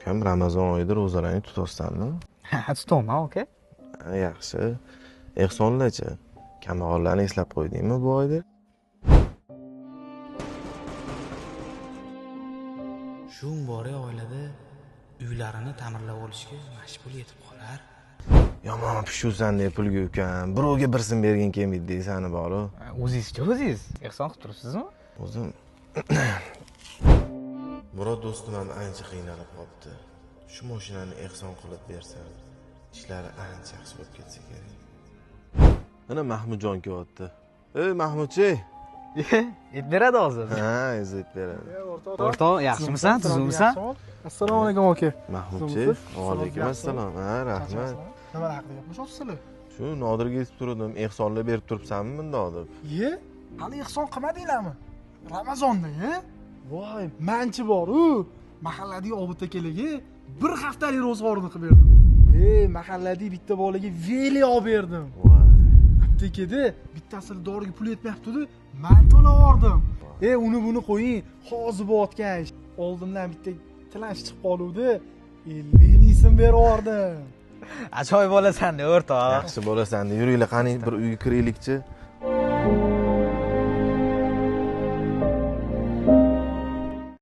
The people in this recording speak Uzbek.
Ukam Ramazon oyida ro'zalarni tutasizmi? Ha, tutaman, aka. Yaxshi. Ehsonlarchi, kambag'allarni eslab qo'ydingmi bu oyda? Shu bora oilada uylarini ta'mirlab olishga mashg'ul etib qolar. Yomon pishursan deb pulga ukam. Birovga bir so'm bergin kelmaydi deysani boru. O'zingizcha o'zingiz ehson qilib turibsizmi? O'zim Murod do'stim ham ancha qiynalib qolibdi. Shu mashinani ehson qilib bersa, ishlari ancha yaxshi bo'lib ketsa kerak. Mana Mahmudjon kelyapti. Ey Mahmudchi. Et beradi hozir. Ha, ezib beradi. O'rtoq, yaxshimisan? Tuzukmisan? Assalomu alaykum aka. Mahmudchi, va alaykum assalom. Ha, rahmat. Nimalar haqida gaplashyapsizlar? Shu Nodirga yetib turdim, ehsonlar berib turibsanmi bundoq deb. Ye? Hali ehson qilmadinglarmi? Ramazonda, ye? Voy, manchi bor-u. Mahalladagi Obid akalarga bir haftalik ro'zg'orini qilib berdim. Mahalladagi bitta bolaga veli olib berdim. Voy. Aptekada bittasini doriga pul yetmayapti-da, men to'lavordim. Uni buni qo'ying, hozir bo'layotgan ish. Oldimdan bitta tilanch chiqib qoluvdi, 50 ming so'm berib Ajoyib bo'lasan-da, o'rtoq. Yaxshi bo'lasan. Yuringlar, qani bir uyga kiraylikchi.